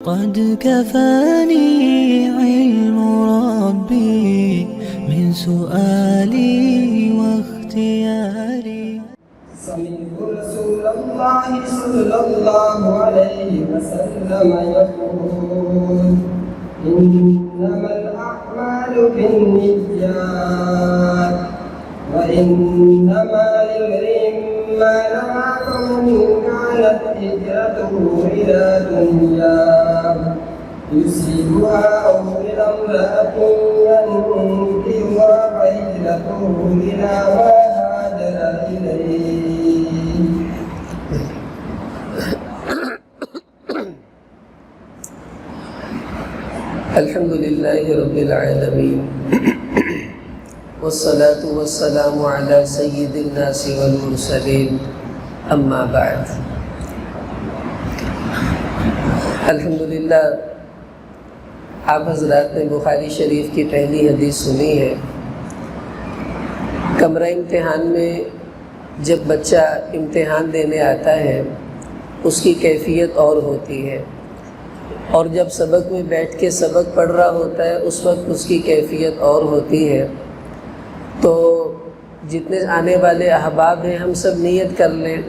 قد كفاني علم ربي من سؤالي واختياري. سمعت رسول الله صلى الله عليه وسلم يقول إنما الأعمال بالنيات وإنما لامرئ ما نوى فمن كانت هجرته إلى دنيا يصيبها أو إلى امرأة ينكحها فهجرته إلى ما هاجر إليه. الحمد لله رب العالمين والصلاة والسلام على سيد الناس والمرسلين اما بعد. الحمدللہ آپ حضرات نے بخاری شریف کی پہلی حدیث سنی ہے. کمرہ امتحان میں جب بچہ امتحان دینے آتا ہے اس کی کیفیت اور ہوتی ہے، اور جب سبق میں بیٹھ کے سبق پڑھ رہا ہوتا ہے اس وقت اس کی کیفیت اور ہوتی ہے. تو جتنے آنے والے احباب ہیں ہم سب نیت کر لیں،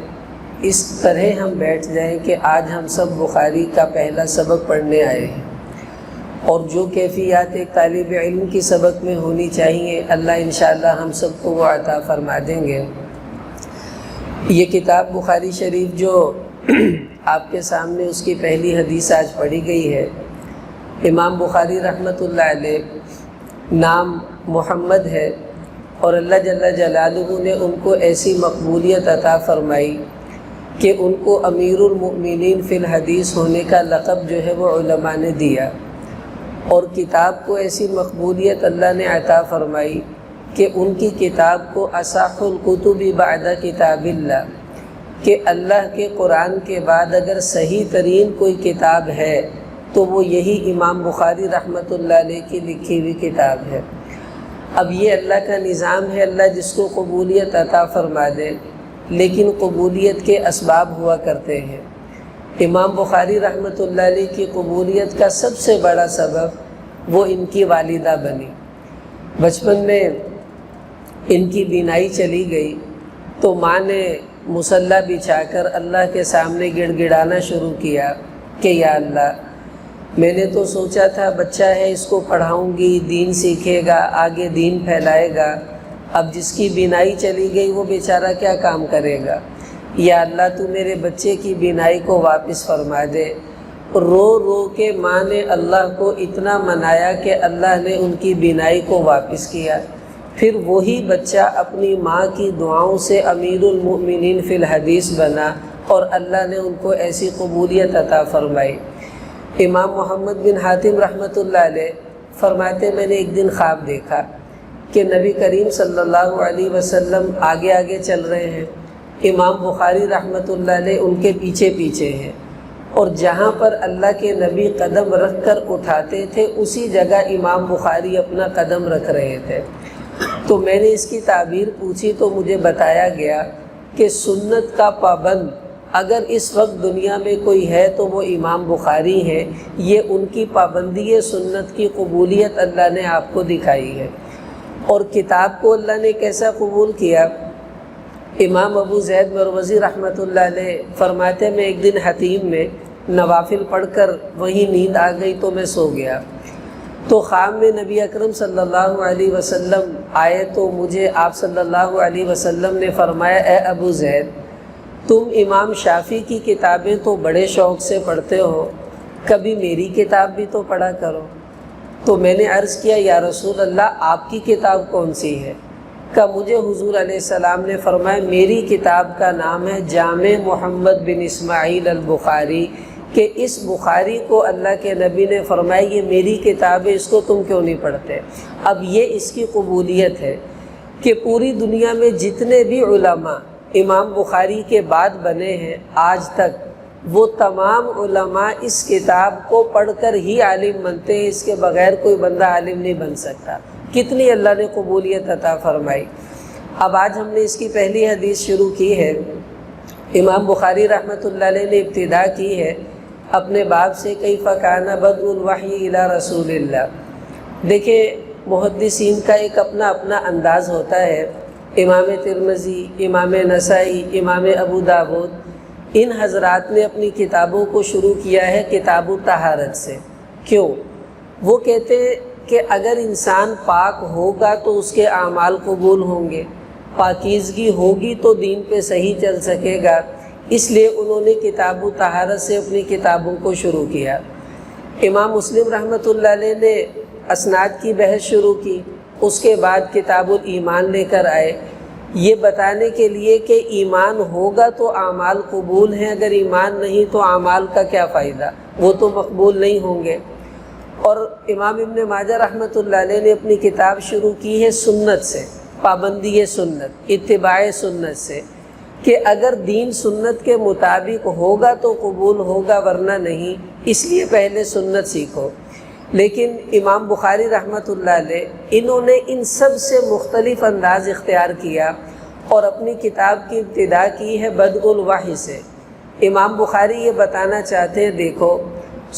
اس طرح ہم بیٹھ جائیں کہ آج ہم سب بخاری کا پہلا سبق پڑھنے آئے ہیں، اور جو کیفیات ایک طالب علم کی سبق میں ہونی چاہیے اللہ انشاءاللہ ہم سب کو وہ عطا فرما دیں گے. یہ کتاب بخاری شریف جو آپ کے سامنے اس کی پہلی حدیث آج پڑھی گئی ہے، امام بخاری رحمۃ اللہ علیہ نام محمد ہے، اور اللہ جل جلالہ نے ان کو ایسی مقبولیت عطا فرمائی کہ ان کو امیر المؤمنین فی الحدیث ہونے کا لقب جو ہے وہ علماء نے دیا، اور کتاب کو ایسی مقبولیت اللہ نے عطا فرمائی کہ ان کی کتاب کو اصح الکتب بعد کتاب اللہ، کہ اللہ کے قرآن کے بعد اگر صحیح ترین کوئی کتاب ہے تو وہ یہی امام بخاری رحمۃ اللہ علیہ کی لکھی ہوئی کتاب ہے. اب یہ اللہ کا نظام ہے، اللہ جس کو قبولیت عطا فرما دے، لیکن قبولیت کے اسباب ہوا کرتے ہیں. امام بخاری رحمۃ اللہ علیہ کی قبولیت کا سب سے بڑا سبب وہ ان کی والدہ بنی. بچپن میں ان کی بینائی چلی گئی تو ماں نے مصلی بچھا کر اللہ کے سامنے گڑ گڑانا شروع کیا کہ یا اللہ، میں نے تو سوچا تھا بچہ ہے اس کو پڑھاؤں گی، دین سیکھے گا، آگے دین پھیلائے گا، اب جس کی بینائی چلی گئی وہ بیچارہ کیا کام کرے گا. یا اللہ تو میرے بچے کی بینائی کو واپس فرما دے. رو رو کے ماں نے اللہ کو اتنا منایا کہ اللہ نے ان کی بینائی کو واپس کیا. پھر وہی بچہ اپنی ماں کی دعاؤں سے امیر المؤمنین فی الحدیث بنا، اور اللہ نے ان کو ایسی قبولیت عطا فرمائی. امام محمد بن حاتم رحمۃ اللہ علیہ فرماتے میں نے ایک دن خواب دیکھا کہ نبی کریم صلی اللہ علیہ وسلم آگے آگے چل رہے ہیں، امام بخاری رحمۃ اللہ علیہ ان کے پیچھے پیچھے ہیں، اور جہاں پر اللہ کے نبی قدم رکھ کر اٹھاتے تھے اسی جگہ امام بخاری اپنا قدم رکھ رہے تھے. تو میں نے اس کی تعبیر پوچھی تو مجھے بتایا گیا کہ سنت کا پابند اگر اس وقت دنیا میں کوئی ہے تو وہ امام بخاری ہیں. یہ ان کی پابندی سنت کی قبولیت اللہ نے آپ کو دکھائی ہے. اور کتاب کو اللہ نے کیسا قبول کیا؟ امام ابو زید مروزی رحمۃ اللہ علیہ فرماتے میں ایک دن حتیم میں نوافل پڑھ کر وہیں نیند آ گئی تو میں سو گیا. تو خواب میں نبی اکرم صلی اللہ علیہ وسلم آئے تو مجھے آپ صلی اللہ علیہ وسلم نے فرمایا اے ابو زید، تم امام شافعی کی کتابیں تو بڑے شوق سے پڑھتے ہو، کبھی میری کتاب بھی تو پڑھا کرو. تو میں نے عرض کیا یا رسول اللہ آپ کی کتاب کون سی ہے؟ کہ مجھے حضور علیہ السلام نے فرمایا میری کتاب کا نام ہے جامع محمد بن اسماعیل البخاری، کہ اس بخاری کو اللہ کے نبی نے فرمایا یہ میری کتاب ہے، اس کو تم کیوں نہیں پڑھتے؟ اب یہ اس کی قبولیت ہے کہ پوری دنیا میں جتنے بھی علماء امام بخاری کے بعد بنے ہیں آج تک، وہ تمام علماء اس کتاب کو پڑھ کر ہی عالم بنتے ہیں، اس کے بغیر کوئی بندہ عالم نہیں بن سکتا. کتنی اللہ نے قبولیت عطا فرمائی. اب آج ہم نے اس کی پہلی حدیث شروع کی ہے. امام بخاری رحمۃ اللہ علیہ نے ابتدا کی ہے اپنے باپ سے کیف کان بدء الوحی الی رسول اللہ۔ دیکھیں محدثین کا ایک اپنا انداز ہوتا ہے۔ امام ترمذی، امام نسائی، امام ابو داود، ان حضرات نے اپنی کتابوں کو شروع کیا ہے کتاب الطہارت سے۔ کیوں؟ وہ کہتے ہیں کہ اگر انسان پاک ہوگا تو اس کے اعمال قبول ہوں گے، پاکیزگی ہوگی تو دین پہ صحیح چل سکے گا، اس لیے انہوں نے کتاب الطہارت سے اپنی کتابوں کو شروع کیا۔ امام مسلم رحمۃ اللہ علیہ نے اسناد کی بحث شروع کی، اس کے بعد کتاب الایمان لے کر آئے، یہ بتانے کے لیے کہ ایمان ہوگا تو اعمال قبول ہیں، اگر ایمان نہیں تو اعمال کا کیا فائدہ، وہ تو مقبول نہیں ہوں گے۔ اور امام ابن ماجہ رحمۃ اللہ علیہ نے اپنی کتاب شروع کی ہے سنت سے، پابندی سنت، اتباع سنت سے، کہ اگر دین سنت کے مطابق ہوگا تو قبول ہوگا ورنہ نہیں، اس لیے پہلے سنت سیکھو۔ لیکن امام بخاری رحمۃ اللہ علیہ انہوں نے ان سب سے مختلف انداز اختیار کیا اور اپنی کتاب کی ابتدا کی ہے بدء الوحی سے۔ امام بخاری یہ بتانا چاہتے ہیں دیکھو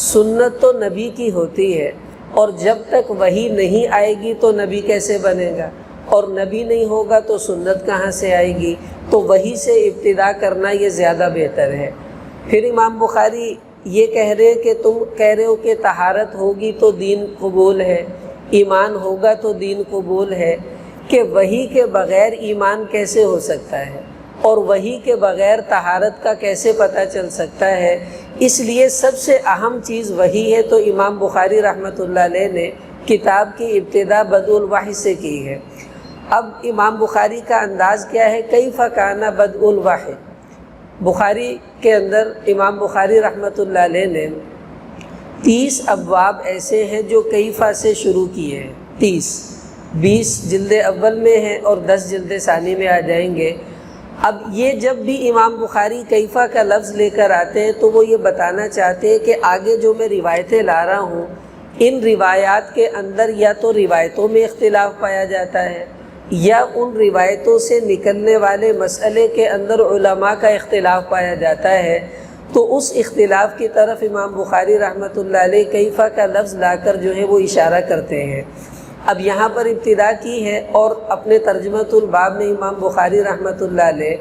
سنت تو نبی کی ہوتی ہے، اور جب تک وحی نہیں آئے گی تو نبی کیسے بنے گا، اور نبی نہیں ہوگا تو سنت کہاں سے آئے گی، تو وحی سے ابتدا کرنا یہ زیادہ بہتر ہے۔ پھر امام بخاری یہ کہہ رہے کہ تم کہہ رہے ہو کہ طہارت ہوگی تو دین قبول ہے، ایمان ہوگا تو دین قبول ہے، کہ وحی کے بغیر ایمان کیسے ہو سکتا ہے اور وحی کے بغیر طہارت کا کیسے پتہ چل سکتا ہے، اس لیے سب سے اہم چیز وحی ہے۔ تو امام بخاری رحمۃ اللہ علیہ نے کتاب کی ابتدا بدء الوحی سے کی ہے۔ اب امام بخاری کا انداز کیا ہے، کیف کان بدء الوحی۔ بخاری کے اندر امام بخاری رحمۃ اللہ علیہ نے 30 ابواب ایسے ہیں جو کیفا سے شروع کیے ہیں، 20 جلد اول میں ہیں اور 10 جلد ثانی میں آ جائیں گے۔ اب یہ جب بھی امام بخاری کیفا کا لفظ لے کر آتے ہیں تو وہ یہ بتانا چاہتے ہیں کہ آگے جو میں روایتیں لا رہا ہوں ان روایات کے اندر یا تو روایتوں میں اختلاف پایا جاتا ہے یا ان روایتوں سے نکلنے والے مسئلے کے اندر علماء کا اختلاف پایا جاتا ہے، تو اس اختلاف کی طرف امام بخاری رحمۃ اللہ علیہ کیفا کا لفظ لا کر جو ہے وہ اشارہ کرتے ہیں۔ اب یہاں پر ابتدا کی ہے اور اپنے ترجمۃ الباب میں امام بخاری رحمۃ اللہ علیہ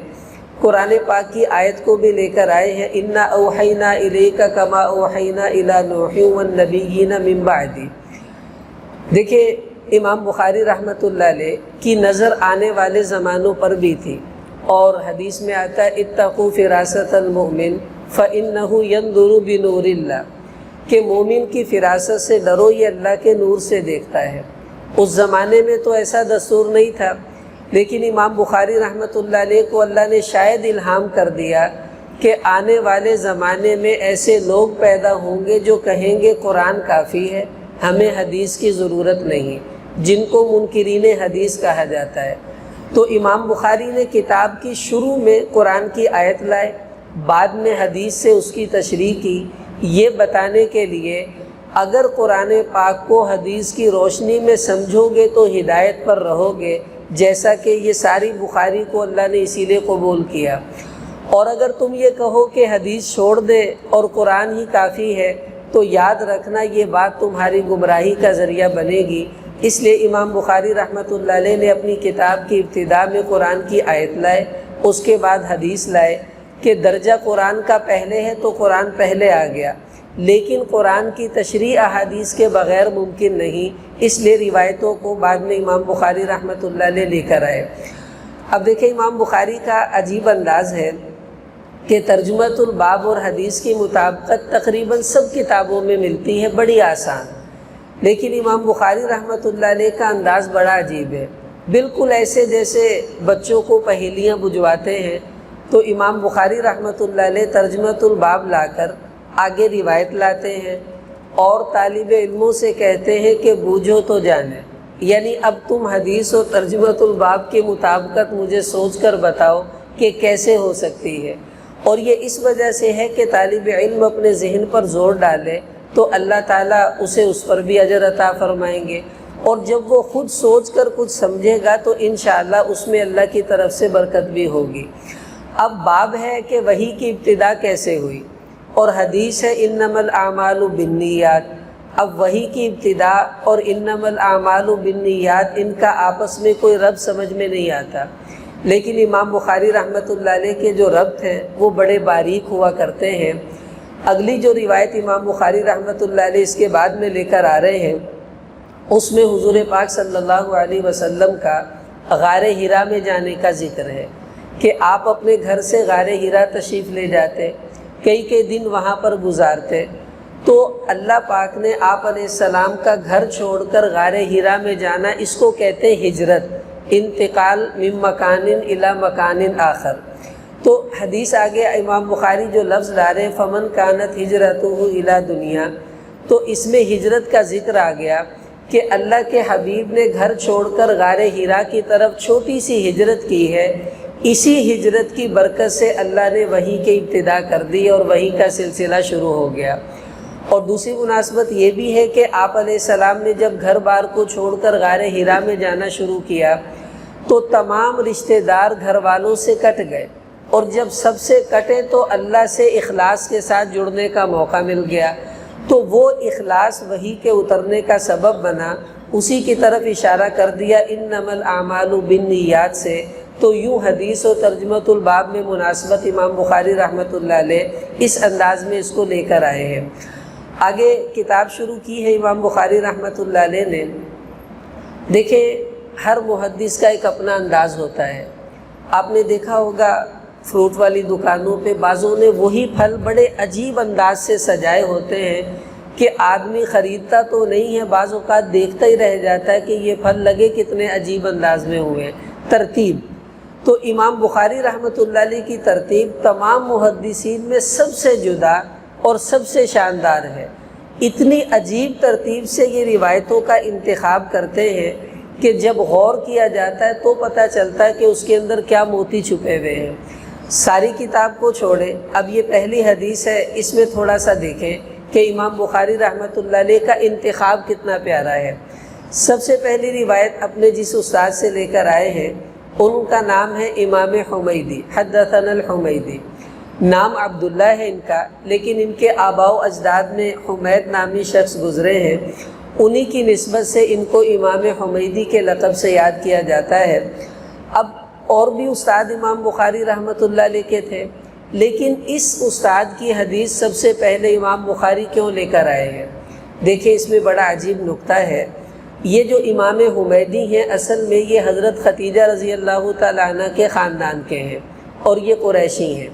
قرآن پاک کی آیت کو بھی لے کر آئے ہیں، انا اوحینا الیک کما اوحینا الی نوح والنبیین من بعدی۔ دیکھیں امام بخاری رحمۃ اللہ علیہ کی نظر آنے والے زمانوں پر بھی تھی، اور حدیث میں آتا ہے اتقوا فراست المؤمن فإنہ ينظر بنور اللہ، کہ مومن کی فراست سے ڈرو، یہ اللہ کے نور سے دیکھتا ہے۔ اس زمانے میں تو ایسا دستور نہیں تھا، لیکن امام بخاری رحمۃ اللہ علیہ کو اللہ نے شاید الہام کر دیا کہ آنے والے زمانے میں ایسے لوگ پیدا ہوں گے جو کہیں گے قرآن کافی ہے، ہمیں حدیث کی ضرورت نہیں، جن کو منکرین حدیث کہا جاتا ہے۔ تو امام بخاری نے کتاب کی شروع میں قرآن کی آیت لائے، بعد میں حدیث سے اس کی تشریح کی، یہ بتانے کے لیے اگر قرآن پاک کو حدیث کی روشنی میں سمجھو گے تو ہدایت پر رہو گے، جیسا کہ یہ ساری بخاری کو اللہ نے اسی لیے قبول کیا۔ اور اگر تم یہ کہو کہ حدیث چھوڑ دے اور قرآن ہی کافی ہے تو یاد رکھنا یہ بات تمہاری گمراہی کا ذریعہ بنے گی۔ اس لیے امام بخاری رحمۃ اللہ علیہ نے اپنی کتاب کی ابتدا میں قرآن کی آیت لائے، اس کے بعد حدیث لائے کہ درجہ قرآن کا پہلے ہے تو قرآن پہلے آ گیا، لیکن قرآن کی تشریح احادیث کے بغیر ممکن نہیں، اس لیے روایتوں کو بعد میں امام بخاری رحمۃ اللہ علیہ لے کر آئے۔ اب دیکھیں امام بخاری کا عجیب انداز ہے کہ ترجمۃ الباب اور حدیث کی مطابقت تقریباً سب کتابوں میں ملتی ہے، بڑی آسان، لیکن امام بخاری رحمۃ اللہ علیہ کا انداز بڑا عجیب ہے، بالکل ایسے جیسے بچوں کو پہیلیاں بجھواتے ہیں۔ تو امام بخاری رحمۃ اللہ علیہ ترجمۃ الباب لا کر آگے روایت لاتے ہیں اور طالب علموں سے کہتے ہیں کہ بوجھو تو جانے، یعنی اب تم حدیث اور ترجمۃ الباب کے مطابقت مجھے سوچ کر بتاؤ کہ کیسے ہو سکتی ہے۔ اور یہ اس وجہ سے ہے کہ طالب علم اپنے ذہن پر زور ڈالے تو اللہ تعالیٰ اسے اس پر بھی اجر عطا فرمائیں گے، اور جب وہ خود سوچ کر کچھ سمجھے گا تو انشاءاللہ اس میں اللہ کی طرف سے برکت بھی ہوگی۔ اب باب ہے کہ وحی کی ابتدا کیسے ہوئی۔ اور حدیث ہے انما الاعمال بالنیات۔ اب وحی کی ابتدا اور انما الاعمال بالنیات ان کا آپس میں کوئی ربط سمجھ میں نہیں آتا، لیکن امام بخاری رحمۃ اللہ علیہ کے جو ربط ہیں وہ بڑے باریک ہوا کرتے ہیں۔ اگلی جو روایت امام بخاری رحمۃ اللہ علیہ اس کے بعد میں لے کر آ رہے ہیں، اس میں حضور پاک صلی اللہ علیہ وسلم کا غار حرا میں جانے کا ذکر ہے کہ آپ اپنے گھر سے غار حرا تشریف لے جاتے، کئی دن وہاں پر گزارتے، تو اللہ پاک نے آپ علیہ السلام کا گھر چھوڑ کر غار حرا میں جانا، اس کو کہتے ہیں ہجرت، انتقال من مکان الی مکان آخر۔ تو حدیث آگے امام بخاری جو لفظ لا رہے فمن کانت ہجرتہ الی دنیا، تو اس میں ہجرت کا ذکر آ گیا کہ اللہ کے حبیب نے گھر چھوڑ کر غار حرا کی طرف چھوٹی سی ہجرت کی ہے، اسی ہجرت کی برکت سے اللہ نے وحی کی ابتدا کر دی اور وحی کا سلسلہ شروع ہو گیا۔ اور دوسری مناسبت یہ بھی ہے کہ آپ علیہ السلام نے جب گھر بار کو چھوڑ کر غار حرا میں جانا شروع کیا تو تمام رشتہ دار گھر والوں سے کٹ گئے، اور جب سب سے کٹے تو اللہ سے اخلاص کے ساتھ جڑنے کا موقع مل گیا، تو وہ اخلاص وحی کے اترنے کا سبب بنا، اسی کی طرف اشارہ کر دیا انما الاعمال بالنیات سے۔ تو یوں حدیث و ترجمۃ الباب میں مناسبت امام بخاری رحمۃ اللہ علیہ اس انداز میں اس کو لے کر آئے ہیں۔ آگے کتاب شروع کی ہے امام بخاری رحمۃ اللہ علیہ نے۔ دیکھیں ہر محدث کا ایک اپنا انداز ہوتا ہے۔ آپ نے دیکھا ہوگا فروٹ والی دکانوں پہ بعضوں نے وہی پھل بڑے عجیب انداز سے سجائے ہوتے ہیں کہ آدمی خریدتا تو نہیں ہے، بعض اوقات دیکھتا ہی رہ جاتا ہے کہ یہ پھل لگے کتنے عجیب انداز میں ہوئے ہیں۔ ترتیب تو امام بخاری رحمۃ اللہ علیہ کی ترتیب تمام محدثین میں سب سے جدا اور سب سے شاندار ہے۔ اتنی عجیب ترتیب سے یہ روایتوں کا انتخاب کرتے ہیں کہ جب غور کیا جاتا ہے تو پتہ چلتا ہے کہ اس کے اندر کیا موتی چھپے ہوئے ہیں۔ ساری کتاب کو چھوڑیں، اب یہ پہلی حدیث ہے، اس میں تھوڑا سا دیکھیں کہ امام بخاری رحمۃ اللہ علیہ کا انتخاب کتنا پیارا ہے۔ سب سے پہلی روایت اپنے جس استاد سے لے کر آئے ہیں ان کا نام ہے امام حمیدی، حدثنا الحمیدی۔ نام عبداللہ ہے ان کا، لیکن ان کے آباء و اجداد میں حمید نامی شخص گزرے ہیں، انہی کی نسبت سے ان کو امام حمیدی کے لقب سے یاد کیا جاتا ہے۔ اب اور بھی استاد امام بخاری رحمۃ اللہ علیہ کے تھے، لیکن اس استاد کی حدیث سب سے پہلے امام بخاری کیوں لے کر آئے ہیں؟ دیکھیں اس میں بڑا عجیب نکتہ ہے۔ یہ جو امام حمیدی ہیں اصل میں یہ حضرت ختیجہ رضی اللہ تعالیٰ عنہ کے خاندان کے ہیں اور یہ قریشی ہیں،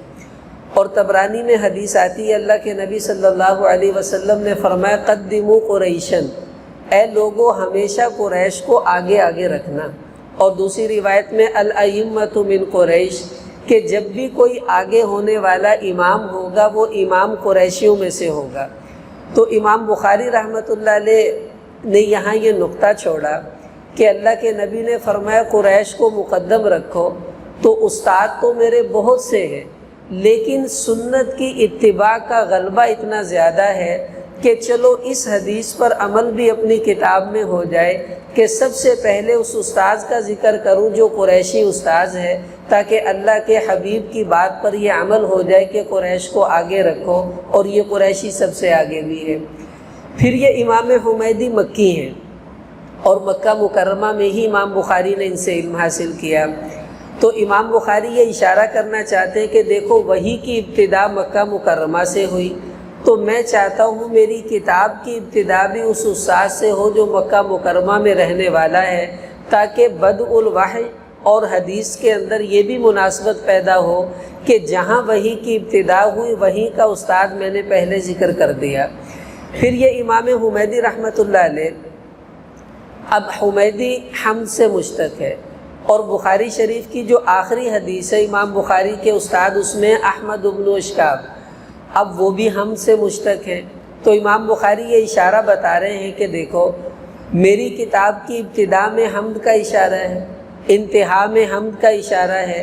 اور طبرانی میں حدیث آتی ہے اللہ کے نبی صلی اللہ علیہ وسلم نے فرمایا قدموا قریشن، اے لوگو ہمیشہ قریش کو آگے آگے رکھنا۔ اور دوسری روایت میں الائمۃ من قریش، کہ جب بھی کوئی آگے ہونے والا امام ہوگا وہ امام قریشیوں میں سے ہوگا۔ تو امام بخاری رحمۃ اللہ علیہ نے یہاں یہ نقطہ چھوڑا کہ اللہ کے نبی نے فرمایا قریش کو مقدم رکھو، تو استاد تو میرے بہت سے ہیں لیکن سنت کی اتباع کا غلبہ اتنا زیادہ ہے کہ چلو اس حدیث پر عمل بھی اپنی کتاب میں ہو جائے کہ سب سے پہلے اس استاذ کا ذکر کروں جو قریشی استاذ ہے، تاکہ اللہ کے حبیب کی بات پر یہ عمل ہو جائے کہ قریش کو آگے رکھو، اور یہ قریشی سب سے آگے بھی ہے۔ پھر یہ امام حمیدی مکی ہیں اور مکہ مکرمہ میں ہی امام بخاری نے ان سے علم حاصل کیا۔ تو امام بخاری یہ اشارہ کرنا چاہتے ہیں کہ دیکھو وحی کی ابتدا مکہ مکرمہ سے ہوئی، تو میں چاہتا ہوں میری کتاب کی ابتدا بھی اس استاد سے ہو جو مکہ مکرمہ میں رہنے والا ہے، تاکہ بدء الوحی اور حدیث کے اندر یہ بھی مناسبت پیدا ہو کہ جہاں وحی کی ابتدا ہوئی وہیں کا استاد میں نے پہلے ذکر کر دیا۔ پھر یہ امام حمیدی رحمۃ اللہ علیہ، اب حمیدی حمد سے مشتق ہے، اور بخاری شریف کی جو آخری حدیث ہے امام بخاری کے استاد اس میں احمد بن اشکاب، اب وہ بھی حمد سے مشتق ہے۔ تو امام بخاری یہ اشارہ بتا رہے ہیں کہ دیکھو میری کتاب کی ابتدا میں حمد کا اشارہ ہے، انتہا میں حمد کا اشارہ ہے،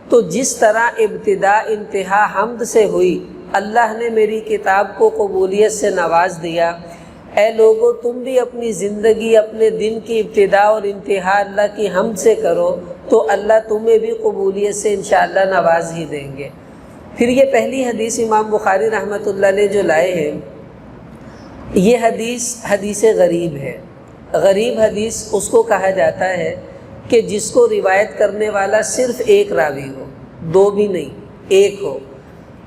تو جس طرح ابتدا انتہا حمد سے ہوئی اللہ نے میری کتاب کو قبولیت سے نواز دیا۔ اے لوگو تم بھی اپنی زندگی اپنے دن کی ابتدا اور انتہا اللہ کی حمد سے کرو تو اللہ تمہیں بھی قبولیت سے انشاءاللہ نواز ہی دیں گے۔ پھر یہ پہلی حدیث امام بخاری رحمۃ اللہ علیہ جو لائے ہیں، یہ حدیث غریب ہے۔ غریب حدیث اس کو کہا جاتا ہے کہ جس کو روایت کرنے والا صرف ایک راوی ہو، دو بھی نہیں، ایک ہو۔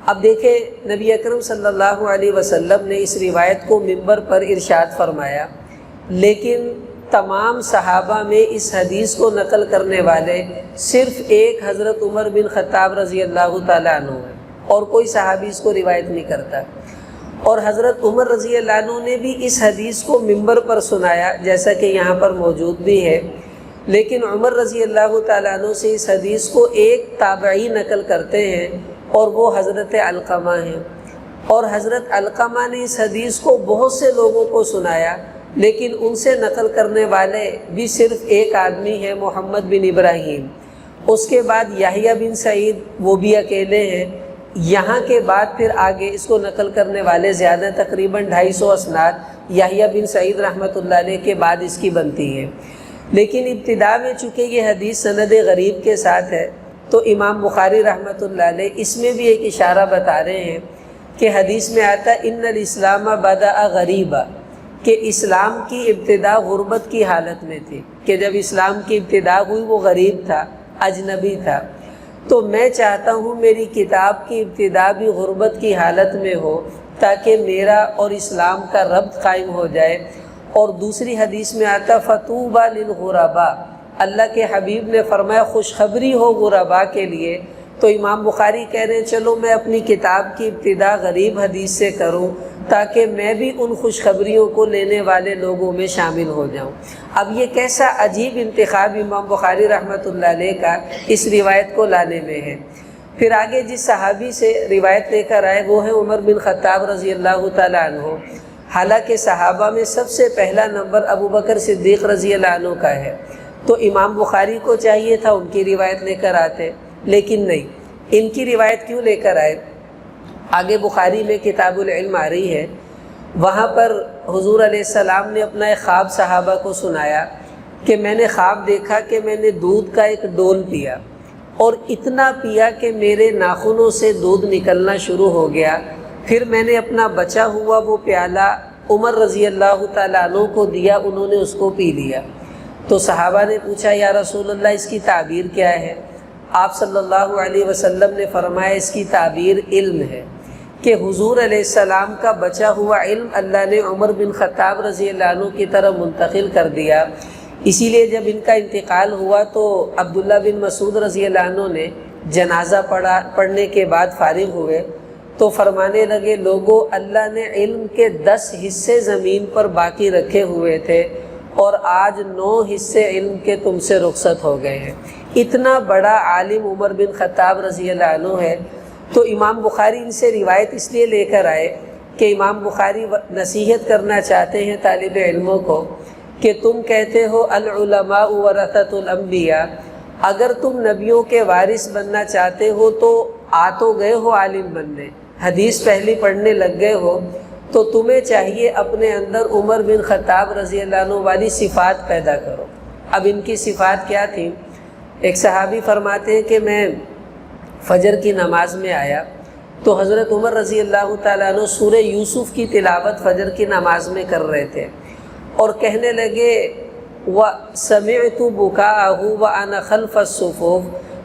اب دیکھیں نبی اکرم صلی اللہ علیہ وسلم نے اس روایت کو منبر پر ارشاد فرمایا، لیکن تمام صحابہ میں اس حدیث کو نقل کرنے والے صرف ایک حضرت عمر بن خطاب رضی اللہ تعالیٰ عنہ ہیں، اور کوئی صحابی اس کو روایت نہیں کرتا۔ اور حضرت عمر رضی اللہ عنہ نے بھی اس حدیث کو منبر پر سنایا، جیسا کہ یہاں پر موجود بھی ہے، لیکن عمر رضی اللہ تعالیٰ عنہ سے اس حدیث کو ایک تابعی نقل کرتے ہیں، اور وہ حضرت علقمہ ہیں۔ اور حضرت علقمہ نے اس حدیث کو بہت سے لوگوں کو سنایا، لیکن ان سے نقل کرنے والے بھی صرف ایک آدمی ہے، محمد بن ابراہیم۔ اس کے بعد یحییٰ بن سعید، وہ بھی اکیلے ہیں۔ یہاں کے بعد پھر آگے اس کو نقل کرنے والے زیادہ، تقریباً 250 اسناد یحییٰ بن سعید رحمۃ اللہ علیہ کے بعد اس کی بنتی ہے۔ لیکن ابتدا میں چونکہ یہ حدیث سند غریب کے ساتھ ہے، تو امام بخاری رحمۃ اللہ علیہ اس میں بھی ایک اشارہ بتا رہے ہیں کہ حدیث میں آتا ہے ان الاسلام بدأ غریبا، کہ اسلام کی ابتدا غربت کی حالت میں تھی، کہ جب اسلام کی ابتدا ہوئی وہ غریب تھا، اجنبی تھا۔ تو میں چاہتا ہوں میری کتاب کی ابتدا بھی غربت کی حالت میں ہو، تاکہ میرا اور اسلام کا ربط قائم ہو جائے۔ اور دوسری حدیث میں آتا فطوبیٰ للغرباء، اللہ کے حبیب نے فرمایا خوشخبری ہو غرباء کے لیے۔ تو امام بخاری کہہ رہے ہیں چلو میں اپنی کتاب کی ابتدا غریب حدیث سے کروں، تاکہ میں بھی ان خوشخبریوں کو لینے والے لوگوں میں شامل ہو جاؤں۔ اب یہ کیسا عجیب انتخاب امام بخاری رحمۃ اللہ علیہ کا اس روایت کو لانے میں ہے۔ پھر آگے جس صحابی سے روایت لے کر آئے وہ ہیں عمر بن خطاب رضی اللہ تعالیٰ عنہ۔ حالانکہ صحابہ میں سب سے پہلا نمبر ابو بکر صدیق رضی اللہ عنہ کا ہے، تو امام بخاری کو چاہیے تھا ان کی روایت لے کر آتے، لیکن نہیں، ان کی روایت کیوں لے کر آئے؟ آگے بخاری میں کتاب العلم آ رہی ہے، وہاں پر حضور علیہ السلام نے اپنا ایک خواب صحابہ کو سنایا کہ میں نے خواب دیکھا کہ میں نے دودھ کا ایک ڈول پیا، اور اتنا پیا کہ میرے ناخنوں سے دودھ نکلنا شروع ہو گیا۔ پھر میں نے اپنا بچا ہوا وہ پیالہ عمر رضی اللہ تعالیٰ عنہ کو دیا، انہوں نے اس کو پی لیا۔ تو صحابہ نے پوچھا یا رسول اللہ اس کی تعبیر کیا ہے؟ آپ صلی اللہ علیہ وسلم نے فرمایا اس کی تعبیر علم ہے، کہ حضور علیہ السلام کا بچا ہوا علم اللہ نے عمر بن خطاب رضی اللہ عنہ کی طرف منتقل کر دیا۔ اسی لیے جب ان کا انتقال ہوا تو عبداللہ بن مسعود رضی اللہ عنہ نے جنازہ پڑھنے کے بعد فارغ ہوئے تو فرمانے لگے لوگوں، اللہ نے علم کے 10 حصے زمین پر باقی رکھے ہوئے تھے، اور آج 9 حصے علم کے تم سے رخصت ہو گئے ہیں۔ اتنا بڑا عالم عمر بن خطاب رضی اللہ عنہ ہے۔ تو امام بخاری ان سے روایت اس لیے لے کر آئے کہ امام بخاری نصیحت کرنا چاہتے ہیں طالب علموں کو کہ تم کہتے ہو العلماء ورثۃ الانبیاء، اگر تم نبیوں کے وارث بننا چاہتے ہو تو آ تو گئے ہو عالم بننے، حدیث پہلی پڑھنے لگ گئے ہو، تو تمہیں چاہیے اپنے اندر عمر بن خطاب رضی اللہ عنہ والی صفات پیدا کرو۔ اب ان کی صفات کیا تھیں؟ ایک صحابی فرماتے ہیں کہ میں فجر کی نماز میں آیا تو حضرت عمر رضی اللہ تعالیٰ عنہ سورہ یوسف کی تلاوت فجر کی نماز میں کر رہے تھے، اور کہنے لگے وَسَمِعْتُ بُكَاءَهُ وَأَنَا خَلْفَ الصُّفُوفِ،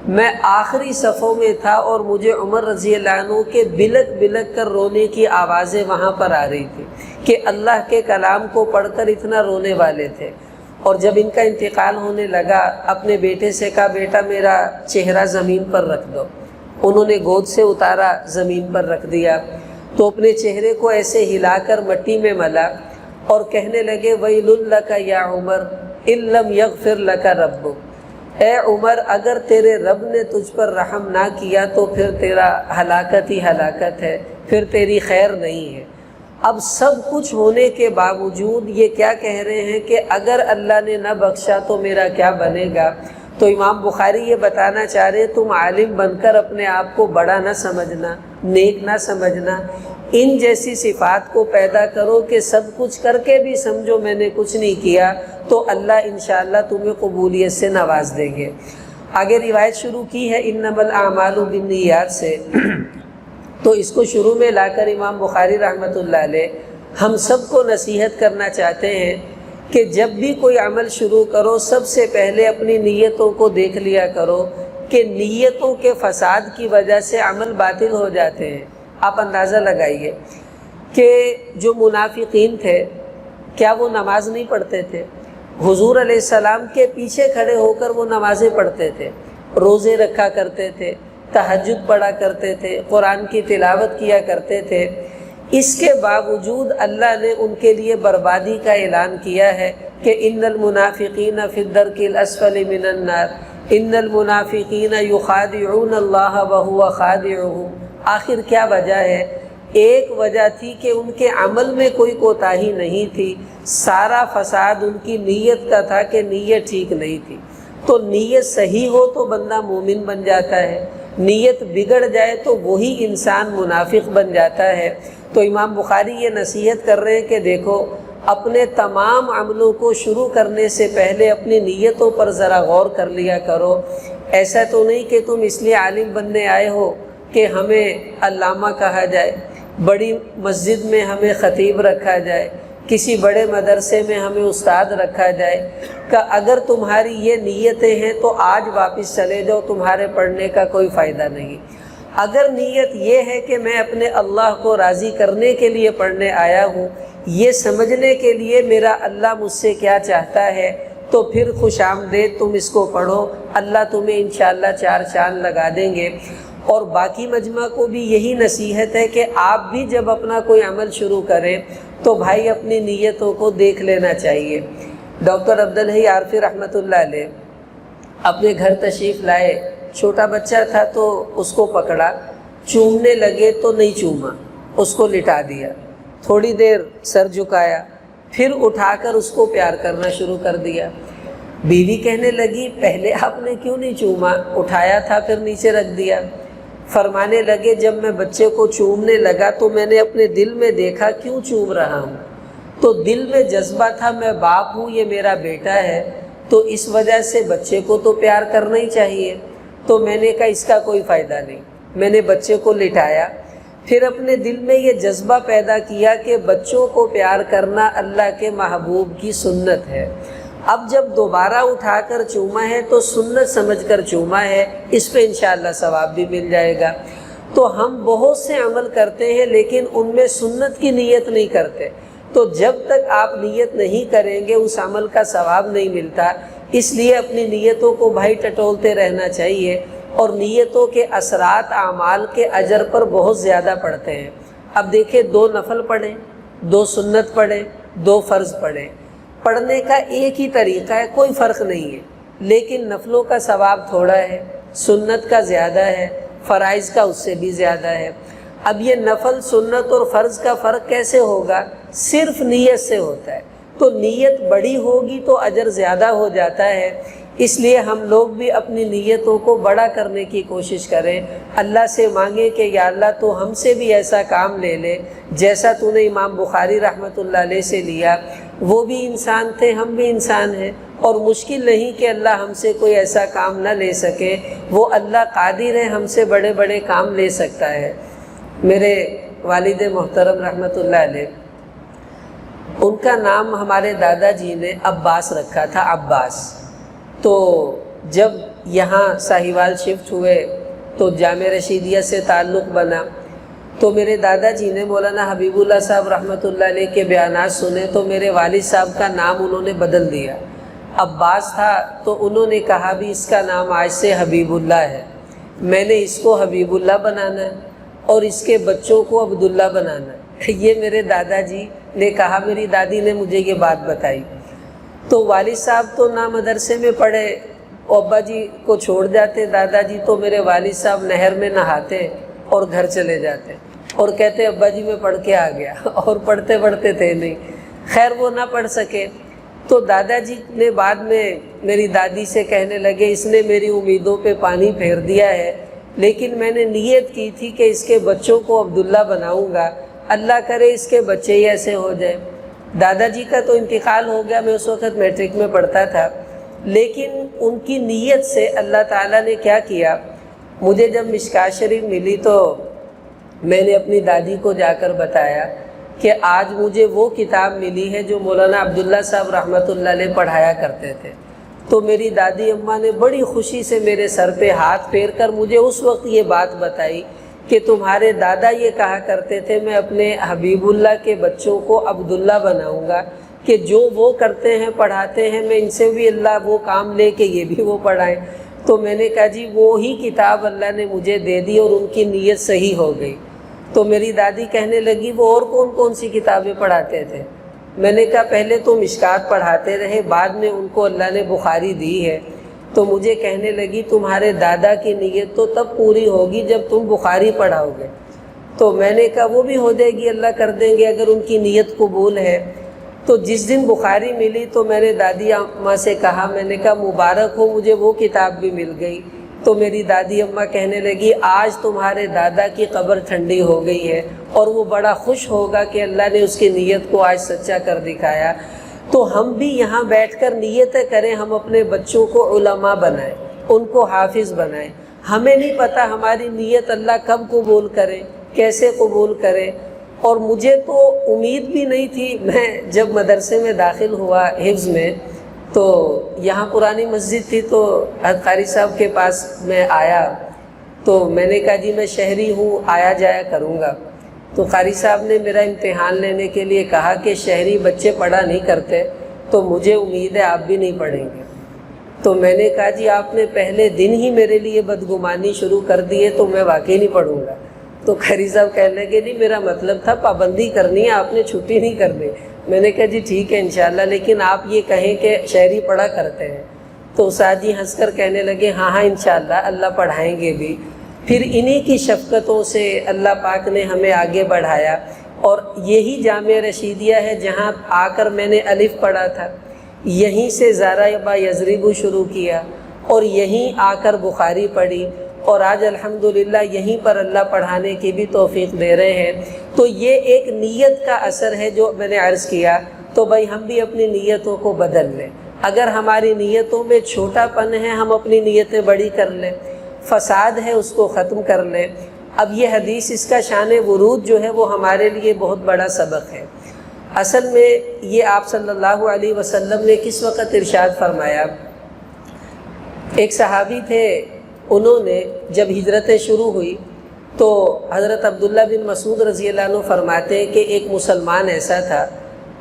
میں آخری صفوں میں تھا اور مجھے عمر رضی اللہ عنہ کے بلک بلک کر رونے کی آوازیں وہاں پر آ رہی تھی، کہ اللہ کے کلام کو پڑھ کر اتنا رونے والے تھے۔ اور جب ان کا انتقال ہونے لگا اپنے بیٹے سے کہا بیٹا میرا چہرہ زمین پر رکھ دو، انہوں نے گود سے اتارا زمین پر رکھ دیا، تو اپنے چہرے کو ایسے ہلا کر مٹی میں ملا اور کہنے لگے وَيْلٌ لَكَ يَا عُمَرْ إِن لَّمْ يَغْفِرْ لَكَ رَبُّكَ، اے عمر اگر تیرے رب نے تجھ پر رحم نہ کیا تو پھر تیرا ہلاکت ہی ہلاکت ہے، پھر تیری خیر نہیں ہے۔ اب سب کچھ ہونے کے باوجود یہ کیا کہہ رہے ہیں کہ اگر اللہ نے نہ بخشا تو میرا کیا بنے گا؟ تو امام بخاری یہ بتانا چاہ رہے تم عالم بن کر اپنے آپ کو بڑا نہ سمجھنا، نیک نہ سمجھنا، ان جیسی صفات کو پیدا کرو کہ سب کچھ کر کے بھی سمجھو میں نے کچھ نہیں کیا، تو اللہ انشاءاللہ تمہیں قبولیت سے نواز دیں گے۔ آگے روایت شروع کی ہے انما الاعمال بالنیات سے، تو اس کو شروع میں لا کر امام بخاری رحمۃ اللہ علیہ ہم سب کو نصیحت کرنا چاہتے ہیں کہ جب بھی کوئی عمل شروع کرو سب سے پہلے اپنی نیتوں کو دیکھ لیا کرو کہ نیتوں کے فساد کی وجہ سے عمل باطل ہو جاتے ہیں۔ آپ اندازہ لگائیے کہ جو منافقین تھے کیا وہ نماز نہیں پڑھتے تھے؟ حضور علیہ السلام کے پیچھے کھڑے ہو کر وہ نمازیں پڑھتے تھے، روزے رکھا کرتے تھے، تہجد پڑھا کرتے تھے، قرآن کی تلاوت کیا کرتے تھے۔ اس کے باوجود اللہ نے ان کے لیے بربادی کا اعلان کیا ہے کہ ان المنافقین فی الدرک الاسفل من النار ان المنافقین یخادعون اللہ وہو خادعہم۔ آخر کیا وجہ ہے؟ ایک وجہ تھی کہ ان کے عمل میں کوئی کوتاہی نہیں تھی، سارا فساد ان کی نیت کا تھا کہ نیت ٹھیک نہیں تھی۔ تو نیت صحیح ہو تو بندہ مومن بن جاتا ہے، نیت بگڑ جائے تو وہی انسان منافق بن جاتا ہے۔ تو امام بخاری یہ نصیحت کر رہے ہیں کہ دیکھو اپنے تمام عملوں کو شروع کرنے سے پہلے اپنی نیتوں پر ذرا غور کر لیا کرو۔ ایسا تو نہیں کہ تم اس لیے عالم بننے آئے ہو کہ ہمیں علامہ کہا جائے، بڑی مسجد میں ہمیں خطیب رکھا جائے، کسی بڑے مدرسے میں ہمیں استاد رکھا جائے، کہ اگر تمہاری یہ نیتیں ہیں تو آج واپس چلے جاؤ، تمہارے پڑھنے کا کوئی فائدہ نہیں۔ اگر نیت یہ ہے کہ میں اپنے اللہ کو راضی کرنے کے لیے پڑھنے آیا ہوں، یہ سمجھنے کے لیے میرا اللہ مجھ سے کیا چاہتا ہے، تو پھر خوش آمدید، تم اس کو پڑھو، اللہ تمہیں انشاءاللہ 4 چاند لگا دیں گے۔ اور باقی مجمع کو بھی یہی نصیحت ہے کہ آپ بھی جب اپنا کوئی عمل شروع کریں تو بھائی اپنی نیتوں کو دیکھ لینا چاہیے۔ ڈاکٹر عبدالحی عارفی رحمۃ اللہ علیہ اپنے گھر تشریف لائے، چھوٹا بچہ تھا تو اس کو پکڑا، چومنے لگے تو نہیں چوما، اس کو لٹا دیا، تھوڑی دیر سر جھکایا، پھر اٹھا کر اس کو پیار کرنا شروع کر دیا۔ بیوی کہنے لگی پہلے آپ نے کیوں نہیں چوما، اٹھایا تھا پھر نیچے رکھ دیا۔ فرمانے لگے جب میں بچے کو چومنے لگا تو میں نے اپنے دل میں دیکھا کیوں چوم رہا ہوں، تو دل میں جذبہ تھا میں باپ ہوں، یہ میرا بیٹا ہے، تو اس وجہ سے بچے کو تو پیار کرنا ہی چاہیے۔ تو میں نے کہا اس کا کوئی فائدہ نہیں، میں نے بچے کو لٹایا، پھر اپنے دل میں یہ جذبہ پیدا کیا کہ بچوں کو پیار کرنا اللہ کے محبوب کی سنت ہے۔ اب جب دوبارہ اٹھا کر چوما ہے تو سنت سمجھ کر چوما ہے، اس پہ انشاءاللہ ثواب بھی مل جائے گا۔ تو ہم بہت سے عمل کرتے ہیں لیکن ان میں سنت کی نیت نہیں کرتے، تو جب تک آپ نیت نہیں کریں گے اس عمل کا ثواب نہیں ملتا۔ اس لیے اپنی نیتوں کو بھائی ٹٹولتے رہنا چاہیے، اور نیتوں کے اثرات اعمال کے اجر پر بہت زیادہ پڑتے ہیں۔ اب دیکھیں 2 نفل پڑھیں، 2 سنت پڑھیں، 2 فرض پڑھیں، پڑھنے کا ایک ہی طریقہ ہے، کوئی فرق نہیں ہے، لیکن نفلوں کا ثواب تھوڑا ہے، سنت کا زیادہ ہے، فرائض کا اس سے بھی زیادہ ہے۔ اب یہ نفل، سنت اور فرض کا فرق کیسے ہوگا؟ صرف نیت سے ہوتا ہے۔ تو نیت بڑی ہوگی تو اجر زیادہ ہو جاتا ہے۔ اس لیے ہم لوگ بھی اپنی نیتوں کو بڑا کرنے کی کوشش کریں، اللہ سے مانگیں کہ یا اللہ تو ہم سے بھی ایسا کام لے لے جیسا تو نے امام بخاری رحمۃ اللہ علیہ سے لیا۔ وہ بھی انسان تھے، ہم بھی انسان ہیں، اور مشکل نہیں کہ اللہ ہم سے کوئی ایسا کام نہ لے سکے، وہ اللہ قادر ہے، ہم سے بڑے بڑے کام لے سکتا ہے۔ میرے والد محترم رحمۃ اللہ علیہ، ان کا نام ہمارے دادا جی نے عباس رکھا تھا، عباس۔ تو جب یہاں ساہیوال شفٹ ہوئے تو جامع رشیدیہ سے تعلق بنا، تو میرے دادا جی نے مولانا حبیب اللہ صاحب رحمۃ اللہ علیہ کے بیانات سنے، تو میرے والد صاحب کا نام انہوں نے بدل دیا، عباس تھا تو انہوں نے کہا بھی اس کا نام آج سے حبیب اللہ ہے، میں نے اس کو حبیب اللہ بنانا ہے اور اس کے بچوں کو عبداللہ بنانا ہے۔ یہ میرے دادا جی نے کہا، میری دادی نے مجھے یہ بات بتائی۔ تو والد صاحب تو نہ مدرسے میں پڑھے، ابا جی کو چھوڑ جاتے دادا جی، تو میرے والد صاحب نہر میں نہاتے اور گھر چلے جاتے اور کہتے ابا جی میں پڑھ کے آ گیا، اور پڑھتے پڑھتے تھے نہیں۔ خیر وہ نہ پڑھ سکے تو دادا جی نے بعد میں میری دادی سے کہنے لگے اس نے میری امیدوں پہ پانی پھیر دیا ہے، لیکن میں نے نیت کی تھی کہ اس کے بچوں کو عبداللہ بناؤں گا، اللہ کرے اس کے بچے ہی ایسے ہو جائے۔ دادا جی کا تو انتقال ہو گیا، میں اس وقت میٹرک میں پڑھتا تھا، لیکن ان کی نیت سے اللہ تعالیٰ نے کیا کیا، مجھے جب مشکوٰۃ شریف ملی تو میں نے اپنی دادی کو جا کر بتایا کہ آج مجھے وہ کتاب ملی ہے جو مولانا عبداللہ صاحب رحمۃ اللہ علیہ پڑھایا کرتے تھے۔ تو میری دادی اماں نے بڑی خوشی سے میرے سر پہ ہاتھ پھیر کر مجھے اس وقت یہ بات بتائی کہ تمہارے دادا یہ کہا کرتے تھے میں اپنے حبیب اللہ کے بچوں کو عبداللہ بناؤں گا کہ جو وہ کرتے ہیں پڑھاتے ہیں میں ان سے بھی اللہ وہ کام لے کے یہ بھی وہ پڑھائیں۔ تو میں نے کہا جی وہی کتاب اللہ نے مجھے دے دی اور ان کی نیت صحیح ہو گئی۔ تو میری دادی کہنے لگی وہ اور کون کون سی کتابیں پڑھاتے تھے؟ میں نے کہا پہلے تو مشکات پڑھاتے رہے، بعد میں ان کو اللہ نے بخاری دی ہے۔ تو مجھے کہنے لگی تمہارے دادا کی نیت تو تب پوری ہوگی جب تم بخاری پڑھاؤ گے۔ تو میں نے کہا وہ بھی ہو جائے گی، اللہ کر دیں گے اگر ان کی نیت قبول ہے۔ تو جس دن بخاری ملی تو میں نے دادی اماں سے کہا، میں نے کہا مبارک ہو مجھے وہ کتاب بھی مل گئی۔ تو میری دادی اماں کہنے لگی آج تمہارے دادا کی قبر ٹھنڈی ہو گئی ہے اور وہ بڑا خوش ہوگا کہ اللہ نے اس کی نیت کو آج سچا کر دکھایا۔ تو ہم بھی یہاں بیٹھ کر نیتیں کریں، ہم اپنے بچوں کو علماء بنائیں، ان کو حافظ بنائیں۔ ہمیں نہیں پتہ ہماری نیت اللہ کب قبول کرے، کیسے قبول کرے۔ اور مجھے تو امید بھی نہیں تھی، میں جب مدرسے میں داخل ہوا حفظ میں تو یہاں پرانی مسجد تھی تو حضرت قاری صاحب کے پاس میں آیا تو میں نے کہا جی میں شہری ہوں آیا جایا کروں گا۔ تو قاری صاحب نے میرا امتحان لینے کے لیے کہا کہ شہری بچے پڑھا نہیں کرتے تو مجھے امید ہے آپ بھی نہیں پڑھیں گے۔ تو میں نے کہا جی آپ نے پہلے دن ہی میرے لیے بدگمانی شروع کر دی ہے تو میں واقعی نہیں پڑھوں گا۔ تو قاری صاحب کہنے لگے نہیں میرا مطلب تھا پابندی کرنی ہے، آپ نے چھٹی نہیں کرنی۔ میں نے کہا جی ٹھیک ہے انشاءاللہ، لیکن آپ یہ کہیں کہ شہری پڑھا کرتے ہیں۔ تو استاد جی ہنس کر کہنے لگے ہاں ہاں انشاءاللہ اللہ پڑھائیں گے بھی۔ پھر انہی کی شفقتوں سے اللہ پاک نے ہمیں آگے بڑھایا، اور یہی جامعہ رشیدیہ ہے جہاں آ کر میں نے الف پڑھا تھا، یہیں سے زارا یضربو شروع کیا اور یہیں آ کر بخاری پڑھی، اور آج الحمدللہ یہیں پر اللہ پڑھانے کی بھی توفیق دے رہے ہیں۔ تو یہ ایک نیت کا اثر ہے جو میں نے عرض کیا۔ تو بھائی ہم بھی اپنی نیتوں کو بدل لیں، اگر ہماری نیتوں میں چھوٹا پن ہے ہم اپنی نیتیں بڑی کر لیں، فساد ہے اس کو ختم کر لیں۔ اب یہ حدیث اس کا شان ورود جو ہے وہ ہمارے لیے بہت بڑا سبق ہے۔ اصل میں یہ آپ صلی اللہ علیہ وسلم نے کس وقت ارشاد فرمایا، ایک صحابی تھے، انہوں نے جب ہجرتیں شروع ہوئی تو حضرت عبداللہ بن مسعود رضی اللہ عنہ فرماتے ہیں کہ ایک مسلمان ایسا تھا،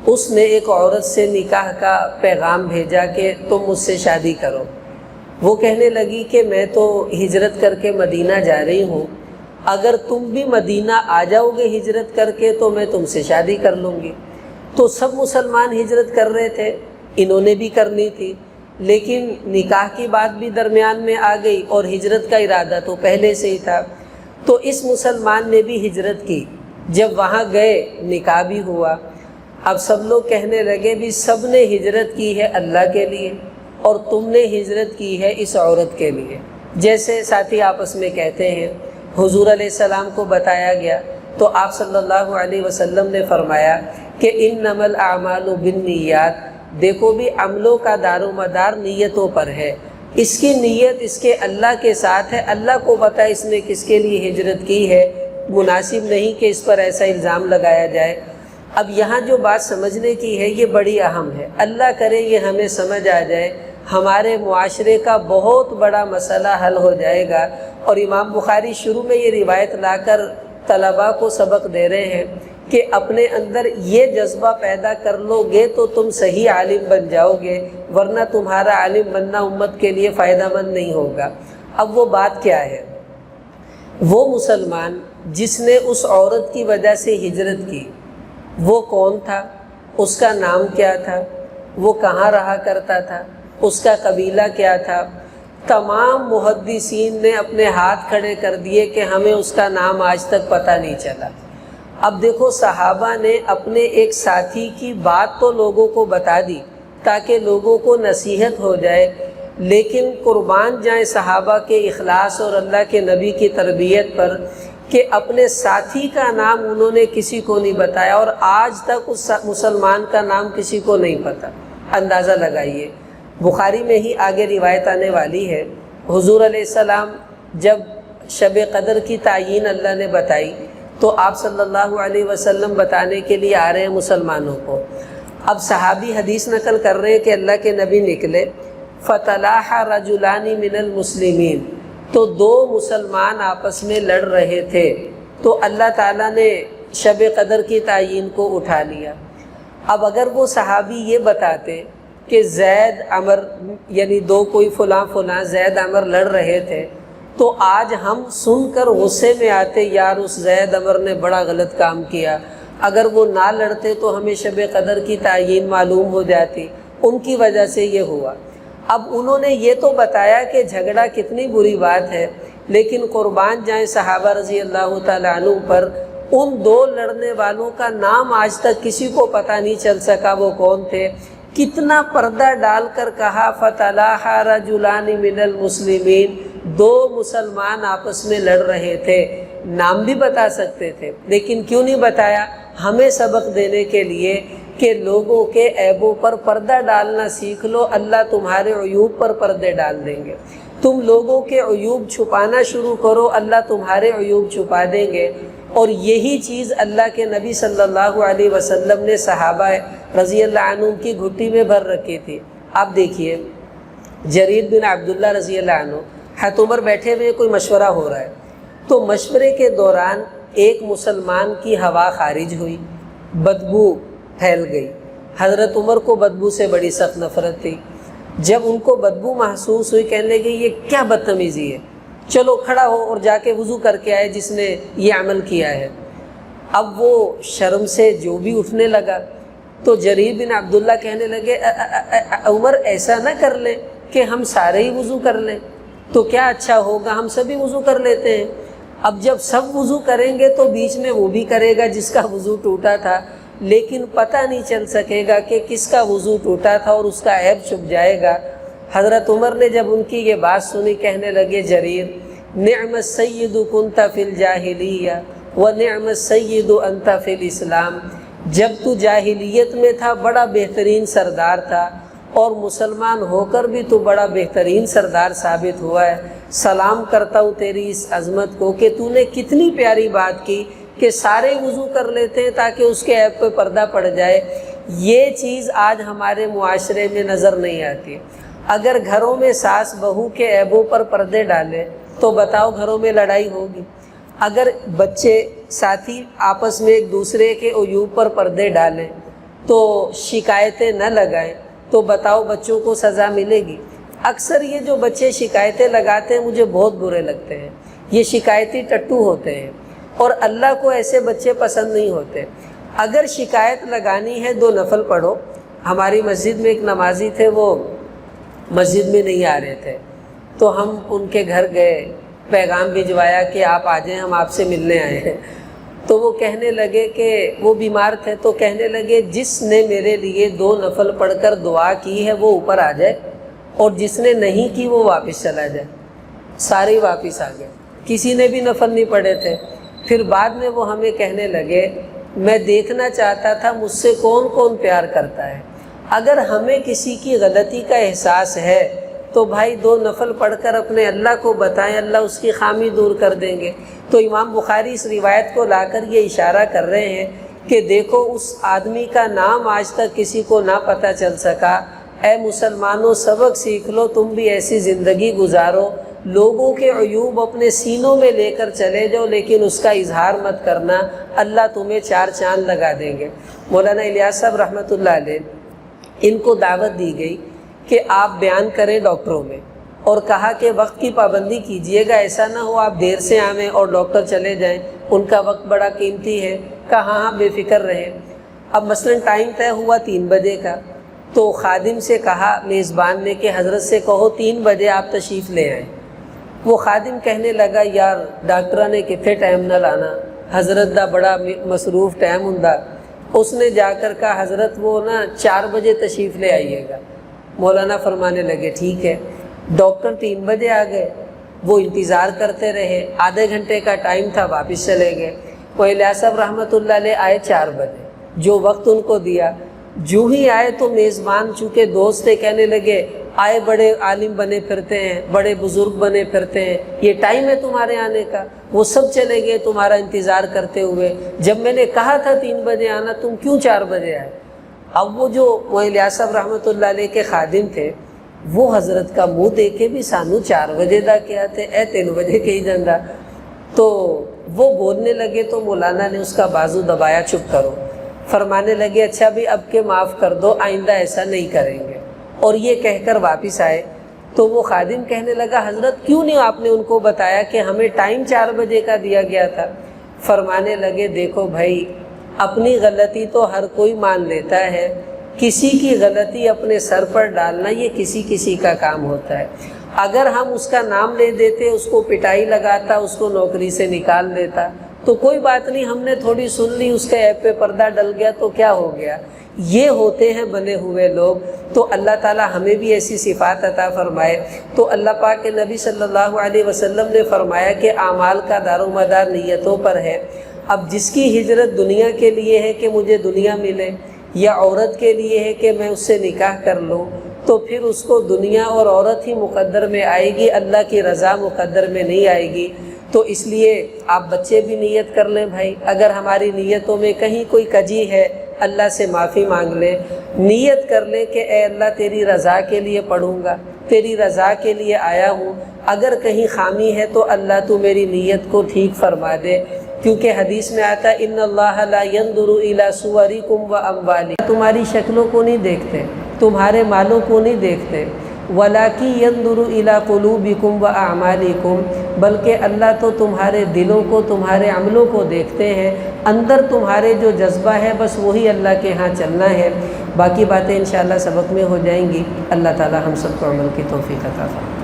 اس نے ایک عورت سے نکاح کا پیغام بھیجا کہ تم مجھ سے شادی کرو۔ وہ کہنے لگی کہ میں تو ہجرت کر کے مدینہ جا رہی ہوں، اگر تم بھی مدینہ آ جاؤ گے ہجرت کر کے تو میں تم سے شادی کر لوں گی۔ تو سب مسلمان ہجرت کر رہے تھے، انہوں نے بھی کرنی تھی، لیکن نکاح کی بات بھی درمیان میں آ گئی اور ہجرت کا ارادہ تو پہلے سے ہی تھا۔ تو اس مسلمان نے بھی ہجرت کی، جب وہاں گئے نکاح بھی ہوا۔ اب سب لوگ کہنے لگے بھی سب نے ہجرت کی ہے اللہ کے لیے اور تم نے ہجرت کی ہے اس عورت کے لیے، جیسے ساتھی آپس میں کہتے ہیں۔ حضور علیہ السلام کو بتایا گیا تو آپ صلی اللہ علیہ وسلم نے فرمایا کہ انما الاعمال بالنیات، دیکھو بھی عملوں کا دار و مدار نیتوں پر ہے، اس کی نیت اس کے اللہ کے ساتھ ہے، اللہ کو پتہ اس نے کس کے لیے ہجرت کی ہے، مناسب نہیں کہ اس پر ایسا الزام لگایا جائے۔ اب یہاں جو بات سمجھنے کی ہے یہ بڑی اہم ہے، اللہ کرے یہ ہمیں سمجھ آ جائے، ہمارے معاشرے کا بہت بڑا مسئلہ حل ہو جائے گا۔ اور امام بخاری شروع میں یہ روایت لا کر طلباء کو سبق دے رہے ہیں کہ اپنے اندر یہ جذبہ پیدا کر لو گے تو تم صحیح عالم بن جاؤ گے، ورنہ تمہارا عالم بننا امت کے لیے فائدہ مند نہیں ہوگا۔ اب وہ بات کیا ہے؟ وہ مسلمان جس نے اس عورت کی وجہ سے ہجرت کی وہ کون تھا، اس کا نام کیا تھا، وہ کہاں رہا کرتا تھا، اس کا قبیلہ کیا تھا؟ تمام محدثین نے اپنے ہاتھ کھڑے کر دیے کہ ہمیں اس کا نام آج تک پتہ نہیں چلا۔ اب دیکھو صحابہ نے اپنے ایک ساتھی کی بات تو لوگوں کو بتا دی تاکہ لوگوں کو نصیحت ہو جائے، لیکن قربان جائیں صحابہ کے اخلاص اور اللہ کے نبی کی تربیت پر کہ اپنے ساتھی کا نام انہوں نے کسی کو نہیں بتایا، اور آج تک اس مسلمان کا نام کسی کو نہیں پتہ۔ اندازہ لگائیے، بخاری میں ہی آگے روایت آنے والی ہے، حضور علیہ السلام جب شب قدر کی تعیین اللہ نے بتائی تو آپ صلی اللہ علیہ وسلم بتانے کے لیے آ رہے ہیں مسلمانوں کو۔ اب صحابی حدیث نقل کر رہے ہیں کہ اللہ کے نبی نکلے، فَتَلَاحَ رَجُلَانِ مِنَ الْمُسْلِمِينَ، تو دو مسلمان آپس میں لڑ رہے تھے، تو اللہ تعالیٰ نے شب قدر کی تعیین کو اٹھا لیا۔ اب اگر وہ صحابی یہ بتاتے کہ زید عمر، یعنی دو کوئی فلاں فلاں زید عمر لڑ رہے تھے، تو آج ہم سن کر غصے میں آتے، یار اس زید عمر نے بڑا غلط کام کیا، اگر وہ نہ لڑتے تو ہمیں شب قدر کی تعیین معلوم ہو جاتی، ان کی وجہ سے یہ ہوا۔ اب انہوں نے یہ تو بتایا کہ جھگڑا کتنی بری بات ہے، لیکن قربان جائیں صحابہ رضی اللہ تعالیٰ عنہ پر، ان دو لڑنے والوں کا نام آج تک کسی کو پتہ نہیں چل سکا وہ کون تھے۔ کتنا پردہ ڈال کر کہا فَتَلَاحَ رَجُلَانِ مِنَ الْمُسْلِمِينَ، دو مسلمان آپس میں لڑ رہے تھے، نام بھی بتا سکتے تھے، لیکن کیوں نہیں بتایا؟ ہمیں سبق دینے کے لیے کہ لوگوں کے عیبوں پر پردہ ڈالنا سیکھ لو، اللہ تمہارے عیوب پر پردے ڈال دیں گے۔ تم لوگوں کے عیوب چھپانا شروع کرو، اللہ تمہارے عیوب چھپا دیں گے۔ اور یہی چیز اللہ کے نبی صلی اللہ علیہ وسلم نے صحابہ رضی اللہ عنہ کی گھٹی میں بھر رکھی تھی۔ آپ دیکھیے جریر بن عبداللہ رضی اللہ عنہ، حضرت عمر بیٹھے ہوئے کوئی مشورہ ہو رہا ہے، تو مشورے کے دوران ایک مسلمان کی ہوا خارج ہوئی، بدبو پھیل گئی۔ حضرت عمر کو بدبو سے بڑی سخت نفرت تھی۔ جب ان کو بدبو محسوس ہوئی، کہنے لگے یہ کیا بدتمیزی ہے، چلو کھڑا ہو اور جا کے وضو کر کے آئے جس نے یہ عمل کیا ہے۔ اب وہ شرم سے جو بھی اٹھنے لگا، تو جریر بن عبداللہ کہنے لگے عمر ایسا نہ کر لیں کہ ہم سارے ہی وضو کر لیں، تو کیا اچھا ہوگا، ہم سبھی وضو کر لیتے ہیں۔ اب جب سب وضو کریں گے تو بیچ میں وہ بھی کرے گا جس کا وضو ٹوٹا تھا، لیکن پتہ نہیں چل سکے گا کہ کس کا وضو ٹوٹا تھا اور اس کا عیب چھپ جائے گا۔ حضرت عمر نے جب ان کی یہ بات سنی، کہنے لگے جریر نعم السید کنت فی الجاہلیہ ونعم السید انت فی الاسلام، جب تو جاہلیت میں تھا بڑا بہترین سردار تھا، اور مسلمان ہو کر بھی تو بڑا بہترین سردار ثابت ہوا ہے۔ سلام کرتا ہوں تیری اس عظمت کو کہ تو نے کتنی پیاری بات کی کہ سارے وضو کر لیتے ہیں تاکہ اس کے عیب پہ پردہ پڑ جائے۔ یہ چیز آج ہمارے معاشرے میں نظر نہیں آتی۔ اگر گھروں میں ساس بہو کے عیبوں پر پردے ڈالے تو بتاؤ گھروں میں لڑائی ہوگی۔ اگر بچے ساتھی آپس میں ایک دوسرے کے عیوب پر پردے ڈالیں تو شکایتیں نہ لگائیں تو بتاؤ بچوں کو سزا ملے گی؟ اکثر یہ جو بچے شکایتیں لگاتے ہیں مجھے بہت برے لگتے ہیں، یہ شکایتی ٹٹو ہوتے ہیں، اور اللہ کو ایسے بچے پسند نہیں ہوتے۔ اگر شکایت لگانی ہے 2 نفل پڑھو۔ ہماری مسجد میں ایک نمازی تھے، وہ مسجد میں نہیں آ رہے تھے، تو ہم ان کے گھر گئے، پیغام بھجوایا کہ آپ آ جائیں، ہم آپ سے ملنے آئے ہیں۔ تو وہ کہنے لگے کہ وہ بیمار تھے، تو کہنے لگے جس نے میرے لیے 2 نفل پڑھ کر دعا کی ہے وہ اوپر آ جائے، اور جس نے نہیں کی وہ واپس چلا جائے۔ سارے واپس آ گئے، کسی نے بھی نفل نہیں پڑھے تھے۔ پھر بعد میں وہ ہمیں کہنے لگے میں دیکھنا چاہتا تھا مجھ سے کون کون پیار کرتا ہے۔ اگر ہمیں کسی کی غلطی کا احساس ہے تو بھائی 2 نفل پڑھ کر اپنے اللہ کو بتائیں، اللہ اس کی خامی دور کر دیں گے۔ تو امام بخاری اس روایت کو لا کر یہ اشارہ کر رہے ہیں کہ دیکھو اس آدمی کا نام آج تک کسی کو نہ پتہ چل سکا۔ اے مسلمانوں سبق سیکھ لو، تم بھی ایسی زندگی گزارو، لوگوں کے عیوب اپنے سینوں میں لے کر چلے جاؤ، لیکن اس کا اظہار مت کرنا، اللہ تمہیں 4 چاند لگا دیں گے۔ مولانا الیاس صاحب رحمۃ اللہ علیہ، ان کو دعوت دی گئی کہ آپ بیان کریں ڈاکٹروں میں، اور کہا کہ وقت کی پابندی کیجئے گا، ایسا نہ ہو آپ دیر سے آویں اور ڈاکٹر چلے جائیں، ان کا وقت بڑا قیمتی ہے۔ کہا ہاں بے فکر رہیں۔ اب مثلاً ٹائم طے ہوا 3 بجے کا، تو خادم سے کہا میزبان نے کہ حضرت سے کہو 3 بجے آپ تشریف لے آئیں۔ وہ خادم کہنے لگا یار ڈاکٹر نے کتنے ٹائم نہ لانا، حضرت دا بڑا مصروف ٹائم ہوندا۔ اس نے جا کر کہا حضرت وہ 4 بجے تشریف لے آئیے گا۔ مولانا فرمانے لگے ٹھیک ہے۔ ڈاکٹر 3 بجے آ گئے، وہ انتظار کرتے رہے، آدھے گھنٹے کا ٹائم تھا، واپس چلے گئے۔ وہ الیاس صاحب رحمۃ اللہ علیہ آئے 4 بجے، جو وقت ان کو دیا۔ جو ہی آئے تو میزبان چونکہ دوست تھے، کہنے لگے آئے بڑے عالم بنے پھرتے ہیں، بڑے بزرگ بنے پھرتے ہیں، یہ ٹائم ہے تمہارے آنے کا، وہ سب چلے گئے تمہارا انتظار کرتے ہوئے، جب میں نے کہا تھا 3 بجے آنا تم کیوں 4 بجے آئے؟ اب وہ جو الیاس صاحب رحمۃ اللہ علیہ کے خادم تھے وہ حضرت کا منہ دیکھے بھی سانو 4 بجے دا کیا تھے، اے 3 بجے کہی جاندہ۔ تو وہ بولنے لگے تو مولانا نے اس کا بازو دبایا، چپ کرو۔ فرمانے لگے اچھا بھی اب کے معاف کر دو، آئندہ ایسا نہیں کریں گے، اور یہ کہہ کر واپس آئے۔ تو وہ خادم کہنے لگا حضرت کیوں نہیں آپ نے ان کو بتایا کہ ہمیں ٹائم 4 بجے کا دیا گیا تھا؟ فرمانے لگے دیکھو بھائی، اپنی غلطی تو ہر کوئی مان لیتا ہے، کسی کی غلطی اپنے سر پر ڈالنا یہ کسی کا کام ہوتا ہے۔ اگر ہم اس کا نام لے دیتے، اس کو پٹائی لگاتا، اس کو نوکری سے نکال دیتا تو کوئی بات نہیں، ہم نے تھوڑی سن لی، اس کے ایپ پہ پردہ ڈل گیا تو کیا ہو گیا؟ یہ ہوتے ہیں بنے ہوئے لوگ۔ تو اللہ تعالی ہمیں بھی ایسی صفات عطا فرمائے۔ تو اللہ پاک کے نبی صلی اللہ علیہ وسلم نے فرمایا کہ اعمال کا دار و مدار نیتوں پر ہے۔ اب جس کی ہجرت دنیا کے لیے ہے کہ مجھے دنیا ملے، یا عورت کے لیے ہے کہ میں اس سے نکاح کر لوں، تو پھر اس کو دنیا اور عورت ہی مقدر میں آئے گی، اللہ کی رضا مقدر میں نہیں آئے گی۔ تو اس لیے آپ بچے بھی نیت کر لیں بھائی، اگر ہماری نیتوں میں کہیں کوئی کجی ہے اللہ سے معافی مانگ لیں، نیت کر لیں کہ اے اللہ تیری رضا کے لیے پڑھوں گا، تیری رضا کے لیے آیا ہوں، اگر کہیں خامی ہے تو اللہ تو میری نیت کو ٹھیک فرما دے، کیونکہ حدیث میں آتا ہے ان اللہ لا ينظر الى صورکم واموالکم، تمہاری شکلوں کو نہیں دیکھتے، تمہارے مالوں کو نہیں دیکھتے، وَلَٰكِن يَنظُرُ إِلَىٰ قُلُوبِكُمْ وَأَعْمَالِكُمْ، بلکہ اللہ تو تمہارے دلوں کو، تمہارے عملوں کو دیکھتے ہیں، اندر تمہارے جو جذبہ ہے بس وہی اللہ کے ہاں چلنا ہے۔ باقی باتیں انشاءاللہ سبق میں ہو جائیں گی۔ اللہ تعالی ہم سب کو عمل کی توفیق عطا فرمائے۔